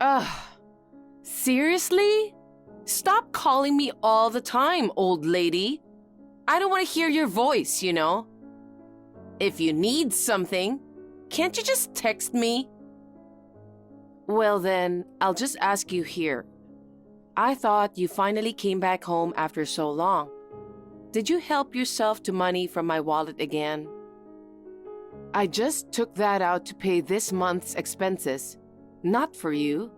Ugh. Seriously? Stop calling me all the time, old lady. I don't want to hear your voice, you know. If you need something, can't you just text me? Well then, I'll just ask you here. I thought you finally came back home after so long. Did you help yourself to money from my wallet again? I just took that out to pay this month's expenses. Not for you.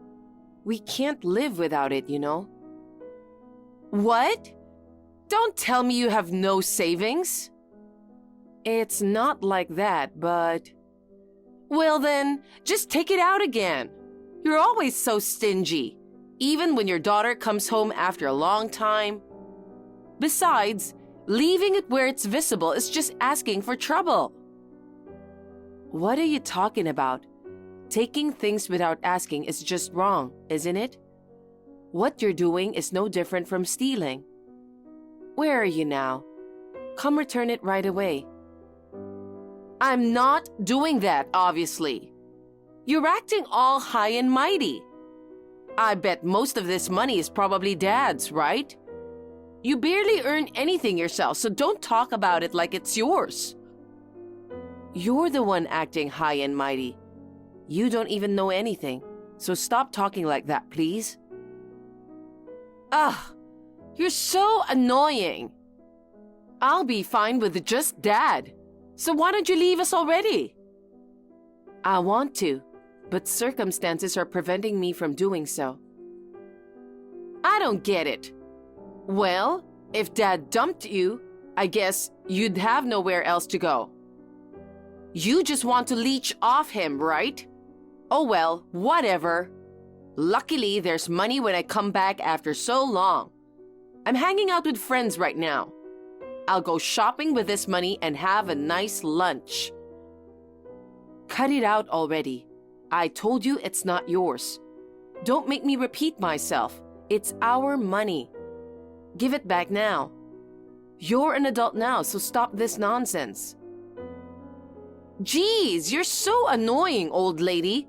We can't live without it, you know. What? Don't tell me you have no savings. It's not like that, but... Well then, just take it out again. You're always so stingy, even when your daughter comes home after a long time. Besides, leaving it where it's visible is just asking for trouble. What are you talking about? Taking things without asking is just wrong, isn't it? What you're doing is no different from stealing. Where are you now? Come return it right away. I'm not doing that, obviously. You're acting all high and mighty. I bet most of this money is probably Dad's, right? You barely earn anything yourself, so don't talk about it like it's yours. You're the one acting high and mighty. You don't even know anything, so stop talking like that, please. Ugh, you're so annoying. I'll be fine with just Dad, so why don't you leave us already? I want to, but circumstances are preventing me from doing so. I don't get it. Well, if Dad dumped you, I guess you'd have nowhere else to go. You just want to leech off him, right? Oh well, whatever. Luckily, there's money when I come back after so long. I'm hanging out with friends right now. I'll go shopping with this money and have a nice lunch. Cut it out already. I told you it's not yours. Don't make me repeat myself. It's our money. Give it back now. You're an adult now, so stop this nonsense. Geez, you're so annoying, old lady.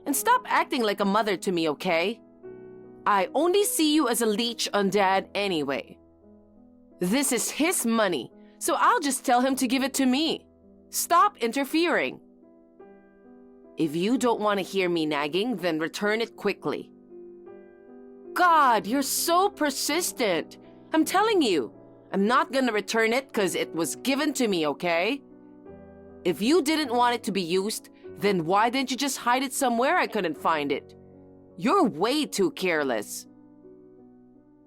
And stop acting like a mother to me, okay? I only see you as a leech on Dad anyway. This is his money, so I'll just tell him to give it to me. Stop interfering. If you don't want to hear me nagging, then return it quickly. God, you're so persistent. I'm telling you, I'm not gonna return it because it was given to me, okay? If you didn't want it to be used, then why didn't you just hide it somewhere I couldn't find it? You're way too careless.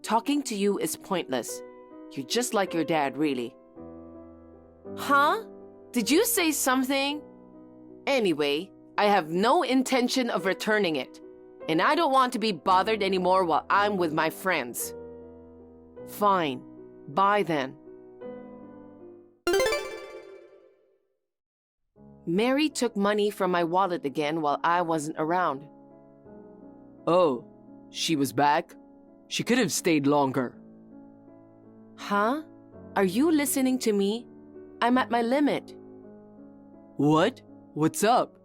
Talking to you is pointless. You're just like your dad, really. Huh? Did you say something? Anyway, I have no intention of returning it, and I don't want to be bothered anymore while I'm with my friends. Fine. Bye then. Mary took money from my wallet again while I wasn't around. Oh, she was back? She could have stayed longer. Huh? Are you listening to me? I'm at my limit. What? What's up?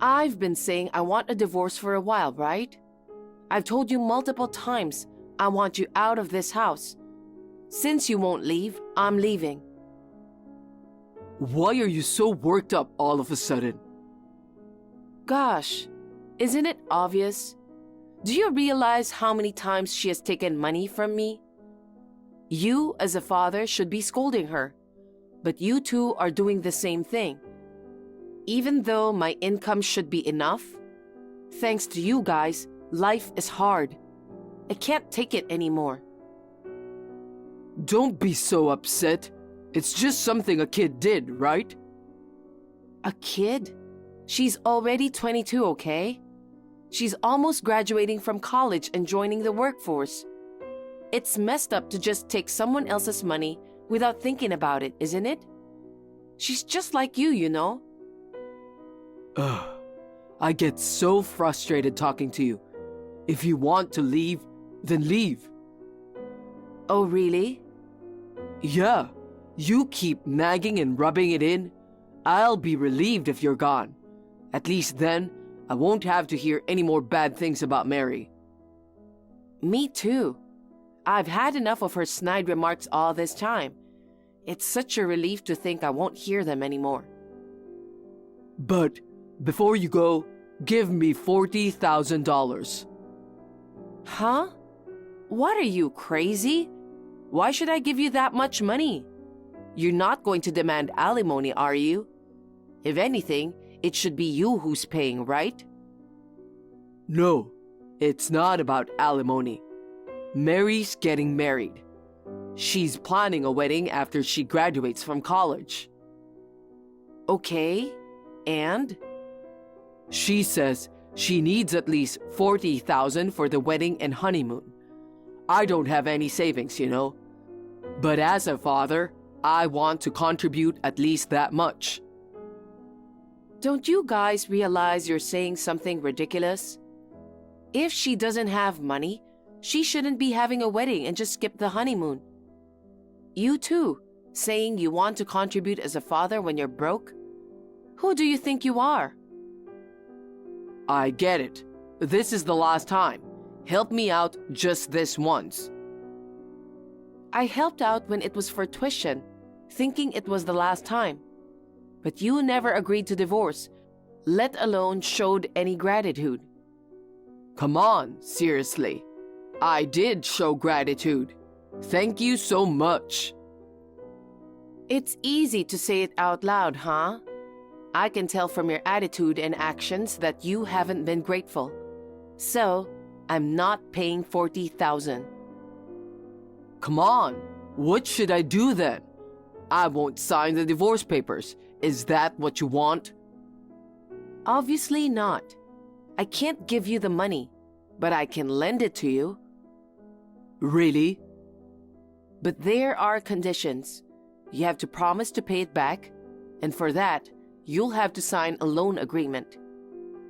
I've been saying I want a divorce for a while, right? I've told you multiple times I want you out of this house. Since you won't leave, I'm leaving. Why are you so worked up all of a sudden? Gosh, isn't it obvious? Do you realize how many times she has taken money from me? You, as a father, should be scolding her, but you two are doing the same thing. Even though my income should be enough, thanks to you guys, life is hard. I can't take it anymore. Don't be so upset. It's just something a kid did, right? A kid? She's already 22, okay? She's almost graduating from college and joining the workforce. It's messed up to just take someone else's money without thinking about it, isn't it? She's just like you know? Ugh. I get so frustrated talking to you. If you want to leave, then leave. Oh, really? Yeah. You keep nagging and rubbing it in. I'll be relieved if you're gone. At least then, I won't have to hear any more bad things about Mary. Me too. I've had enough of her snide remarks all this time. It's such a relief to think I won't hear them anymore. But before you go, give me $40,000. Huh? What are you, crazy? Why should I give you that much money? You're not going to demand alimony, are you? If anything, it should be you who's paying, right? No, it's not about alimony. Mary's getting married. She's planning a wedding after she graduates from college. Okay, and? She says she needs at least $40,000 for the wedding and honeymoon. I don't have any savings, you know. But as a father, I want to contribute at least that much. Don't you guys realize you're saying something ridiculous? If she doesn't have money, she shouldn't be having a wedding and just skip the honeymoon. You too, saying you want to contribute as a father when you're broke? Who do you think you are? I get it. This is the last time. Help me out just this once. I helped out when it was for tuition, thinking it was the last time. But you never agreed to divorce, let alone showed any gratitude. Come on, seriously. I did show gratitude. Thank you so much. It's easy to say it out loud, huh? I can tell from your attitude and actions that you haven't been grateful. So, I'm not paying $40,000. Come on, what should I do then? I won't sign the divorce papers. Is that what you want? Obviously not. I can't give you the money, but I can lend it to you. Really? But there are conditions. You have to promise to pay it back, and for that, you'll have to sign a loan agreement.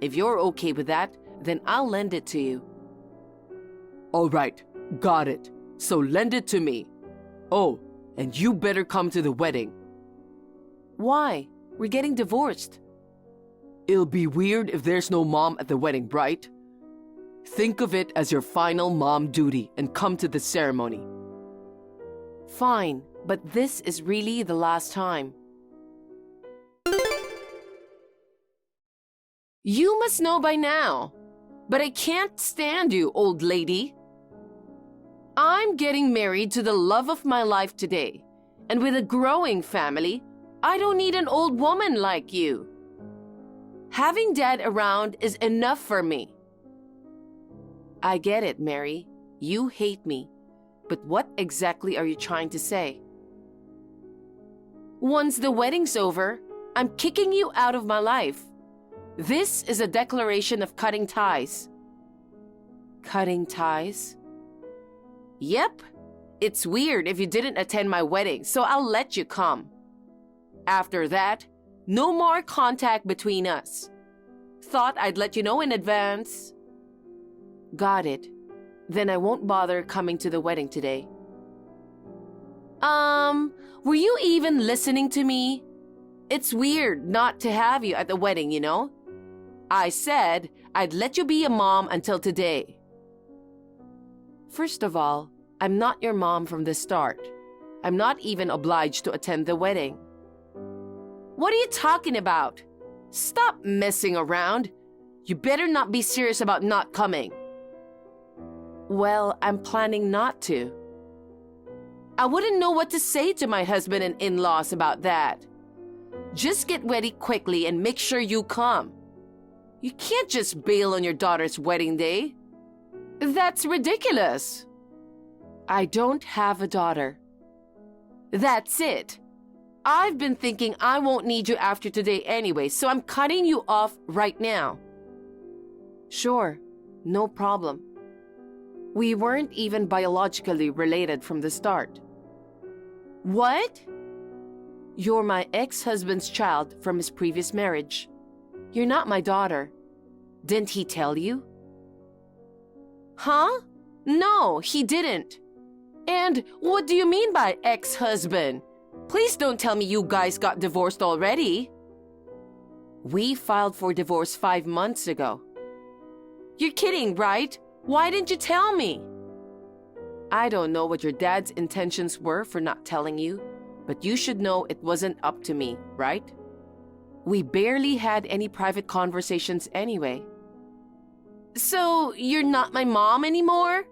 If you're okay with that, then I'll lend it to you. All right, got it. So lend it to me. Oh, and you better come to the wedding. Why? We're getting divorced. It'll be weird if there's no mom at the wedding, right? Think of it as your final mom duty and come to the ceremony. Fine, but this is really the last time. You must know by now, but I can't stand you, old lady. I'm getting married to the love of my life today, and with a growing family, I don't need an old woman like you. Having Dad around is enough for me. I get it, Mary. You hate me. But what exactly are you trying to say? Once the wedding's over, I'm kicking you out of my life. This is a declaration of cutting ties. Cutting ties? Yep. It's weird if you didn't attend my wedding, so I'll let you come. After that, no more contact between us. Thought I'd let you know in advance. Got it. Then I won't bother coming to the wedding today. Were you even listening to me? It's weird not to have you at the wedding, you know? I said I'd let you be a mom until today. First of all, I'm not your mom from the start. I'm not even obliged to attend the wedding. What are you talking about? Stop messing around. You better not be serious about not coming. Well, I'm planning not to. I wouldn't know what to say to my husband and in-laws about that. Just get ready quickly and make sure you come. You can't just bail on your daughter's wedding day. That's ridiculous. I don't have a daughter. That's it. I've been thinking I won't need you after today anyway, so I'm cutting you off right now. Sure, no problem. We weren't even biologically related from the start. What? You're my ex-husband's child from his previous marriage. You're not my daughter. Didn't he tell you? Huh? No, he didn't. And what do you mean by ex-husband? Please don't tell me you guys got divorced already. We filed for divorce 5 months ago. You're kidding, right? Why didn't you tell me? I don't know what your dad's intentions were for not telling you, but you should know it wasn't up to me, right? We barely had any private conversations anyway. So, you're not my mom anymore?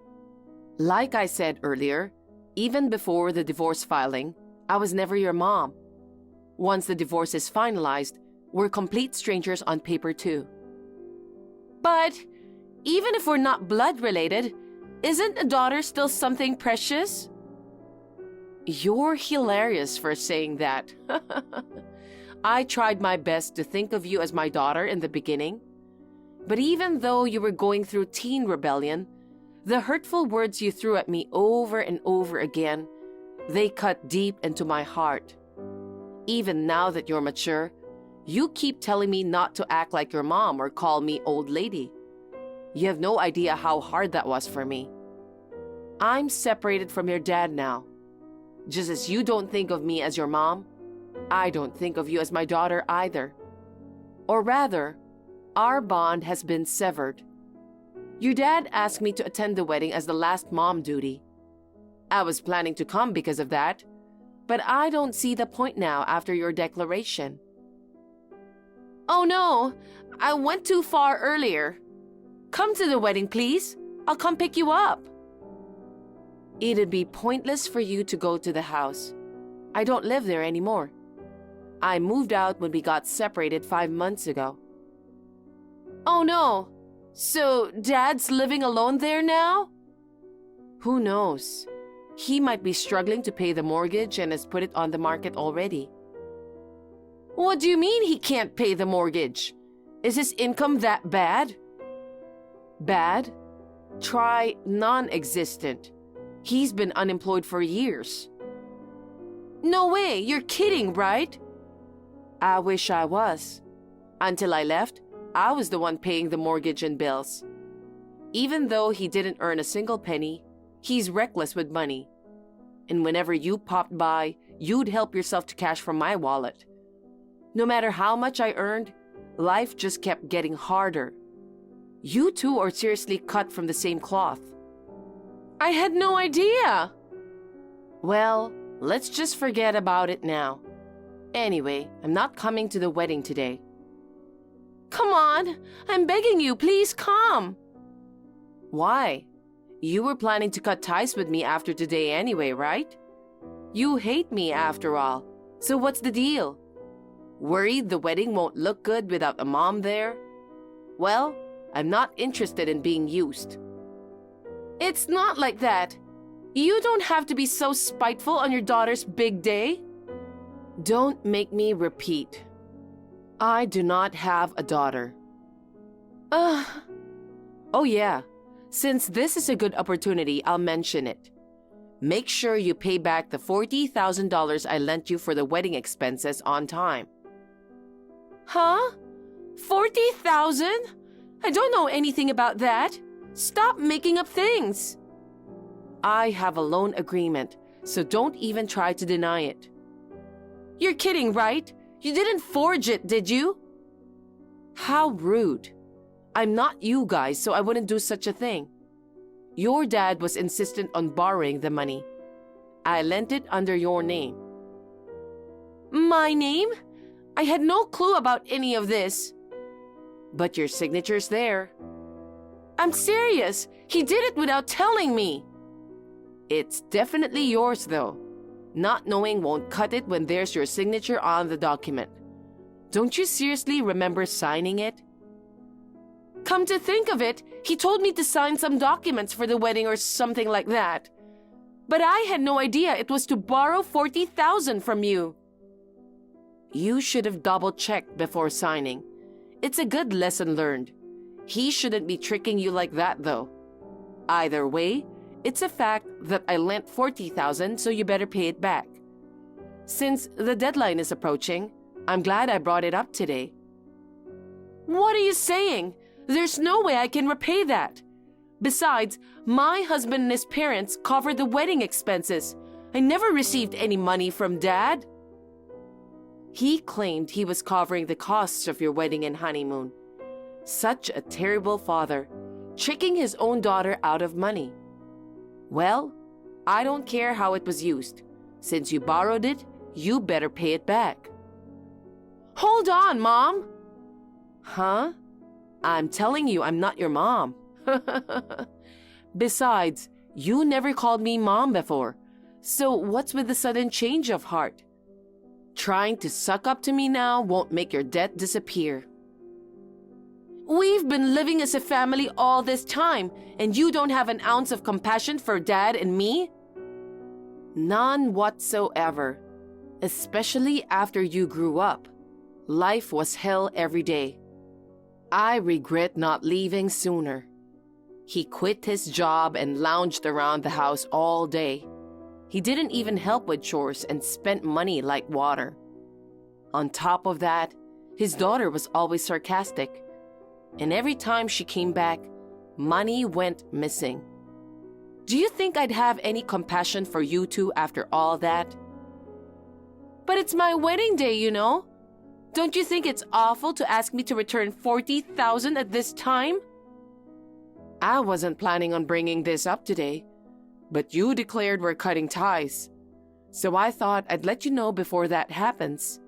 Like I said earlier, even before the divorce filing, I was never your mom. Once the divorce is finalized, we're complete strangers on paper too. But even if we're not blood related, isn't a daughter still something precious? You're hilarious for saying that. I tried my best to think of you as my daughter in the beginning. But even though you were going through teen rebellion, the hurtful words you threw at me over and over again, they cut deep into my heart. Even now that you're mature, you keep telling me not to act like your mom or call me old lady. You have no idea how hard that was for me. I'm separated from your dad now. Just as you don't think of me as your mom, I don't think of you as my daughter either. Or rather, our bond has been severed. Your dad asked me to attend the wedding as the last mom duty. I was planning to come because of that, but I don't see the point now after your declaration. Oh no, I went too far earlier. Come to the wedding, please. I'll come pick you up. It'd be pointless for you to go to the house. I don't live there anymore. I moved out when we got separated 5 months ago. Oh no, so Dad's living alone there now? Who knows? He might be struggling to pay the mortgage and has put it on the market already. What do you mean he can't pay the mortgage? Is his income that bad? Bad? Try non-existent. He's been unemployed for years. No way, you're kidding, right? I wish I was. Until I left, I was the one paying the mortgage and bills. Even though he didn't earn a single penny, he's reckless with money. And whenever you popped by, you'd help yourself to cash from my wallet. No matter how much I earned, life just kept getting harder. You two are seriously cut from the same cloth. I had no idea. Well, let's just forget about it now. Anyway, I'm not coming to the wedding today. Come on, I'm begging you, please come. Why? You were planning to cut ties with me after today anyway, right? You hate me after all, so what's the deal? Worried the wedding won't look good without a mom there? Well, I'm not interested in being used. It's not like that. You don't have to be so spiteful on your daughter's big day. Don't make me repeat. I do not have a daughter. Oh yeah, since this is a good opportunity, I'll mention it. Make sure you pay back the $40,000 I lent you for the wedding expenses on time. Huh? 40,000? I don't know anything about that. Stop making up things. I have a loan agreement, so don't even try to deny it. You're kidding, right? You didn't forge it, did you? How rude. I'm not you guys, so I wouldn't do such a thing. Your dad was insistent on borrowing the money. I lent it under your name. My name? I had no clue about any of this. But your signature's there. I'm serious. He did it without telling me. It's definitely yours, though. Not knowing won't cut it when there's your signature on the document. Don't you seriously remember signing it? Come to think of it, he told me to sign some documents for the wedding or something like that. But I had no idea it was to borrow $40,000 from you. You should have double-checked before signing. It's a good lesson learned. He shouldn't be tricking you like that, though. Either way, it's a fact that I lent $40,000, so you better pay it back. Since the deadline is approaching, I'm glad I brought it up today. What are you saying? There's no way I can repay that. Besides, my husband and his parents covered the wedding expenses. I never received any money from Dad. He claimed he was covering the costs of your wedding and honeymoon. Such a terrible father, tricking his own daughter out of money. Well, I don't care how it was used. Since you borrowed it, you better pay it back. Hold on, Mom! Huh? I'm telling you, I'm not your mom. Besides, you never called me Mom before. So what's with the sudden change of heart? Trying to suck up to me now won't make your debt disappear. We've been living as a family all this time, and you don't have an ounce of compassion for Dad and me? None whatsoever. Especially after you grew up. Life was hell every day. I regret not leaving sooner. He quit his job and lounged around the house all day. He didn't even help with chores and spent money like water. On top of that, his daughter was always sarcastic. And every time she came back, money went missing. Do you think I'd have any compassion for you two after all that? But it's my wedding day, you know. Don't you think it's awful to ask me to return $40,000 at this time? I wasn't planning on bringing this up today, but you declared we're cutting ties. So I thought I'd let you know before that happens.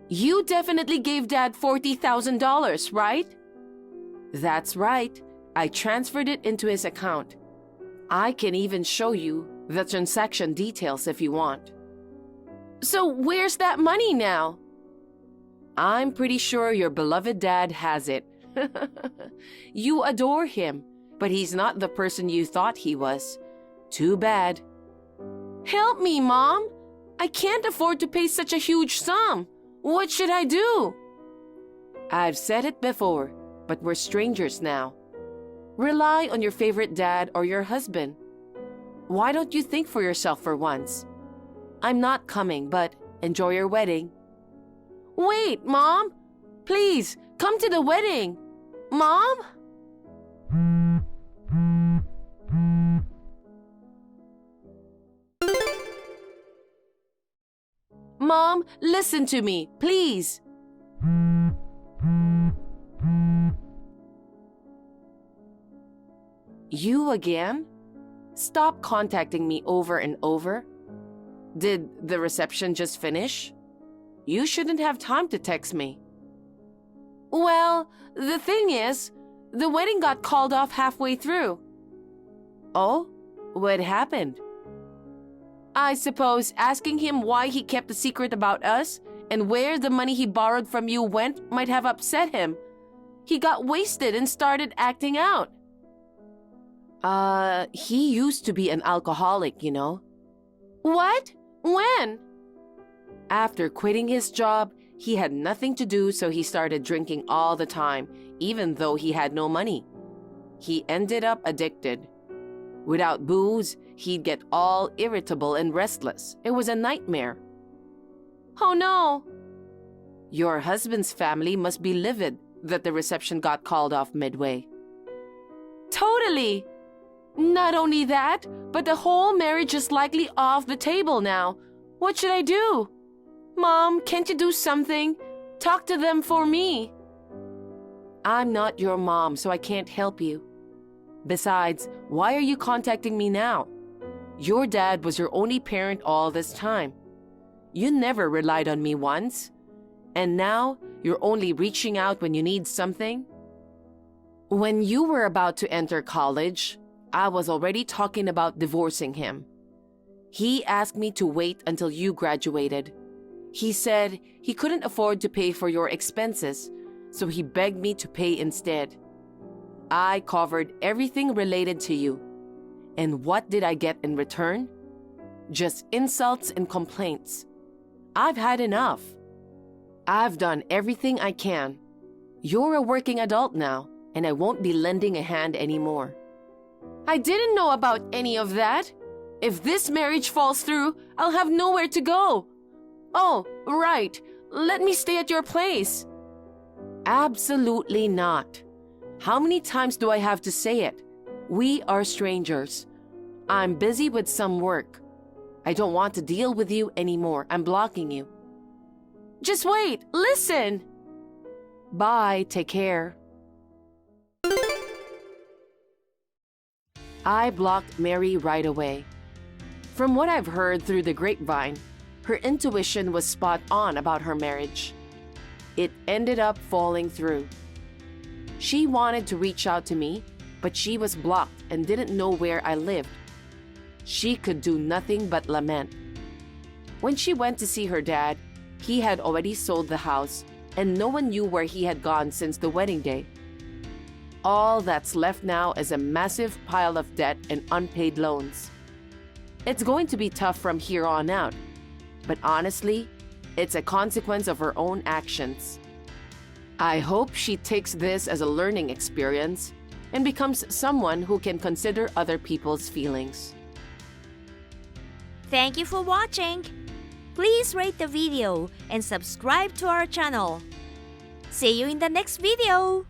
You definitely gave Dad $40,000, right? That's right. I transferred it into his account. I can even show you the transaction details if you want. So where's that money now? I'm pretty sure your beloved Dad has it. You adore him, but he's not the person you thought he was. Too bad. Help me, Mom! I can't afford to pay such a huge sum. What should I do? I've said it before, but we're strangers now. Rely on your favorite dad or your husband. Why don't you think for yourself for once? I'm not coming, but enjoy your wedding. Wait, Mom! Please, come to the wedding! Mom? Mom, listen to me, please. You again? Stop contacting me over and over. Did the reception just finish? You shouldn't have time to text me. Well, the thing is, the wedding got called off halfway through. Oh? What happened? I suppose asking him why he kept a secret about us and where the money he borrowed from you went might have upset him. He got wasted and started acting out. He used to be an alcoholic, you know. What? When? After quitting his job, he had nothing to do, so he started drinking all the time, even though he had no money. He ended up addicted. Without booze, he'd get all irritable and restless. It was a nightmare. Oh no! Your husband's family must be livid that the reception got called off midway. Totally! Not only that, but the whole marriage is likely off the table now. What should I do? Mom, can't you do something? Talk to them for me. I'm not your mom, so I can't help you. Besides, why are you contacting me now? Your dad was your only parent all this time. You never relied on me once. And now, you're only reaching out when you need something? When you were about to enter college, I was already talking about divorcing him. He asked me to wait until you graduated. He said he couldn't afford to pay for your expenses, so he begged me to pay instead. I covered everything related to you. And what did I get in return? Just insults and complaints. I've had enough. I've done everything I can. You're a working adult now, and I won't be lending a hand anymore. I didn't know about any of that. If this marriage falls through, I'll have nowhere to go. Oh, right. Let me stay at your place. Absolutely not. How many times do I have to say it? We are strangers. I'm busy with some work. I don't want to deal with you anymore. I'm blocking you. Just wait, listen. Bye, take care. I blocked Mary right away. From what I've heard through the grapevine, her intuition was spot on about her marriage. It ended up falling through. She wanted to reach out to me, but she was blocked and didn't know where I lived. She could do nothing but lament. When she went to see her dad, he had already sold the house, and no one knew where he had gone since the wedding day. All that's left now is a massive pile of debt and unpaid loans. It's going to be tough from here on out, but honestly, it's a consequence of her own actions. I hope she takes this as a learning experience and becomes someone who can consider other people's feelings. Thank you for watching. Please rate the video and subscribe to our channel. See you in the next video.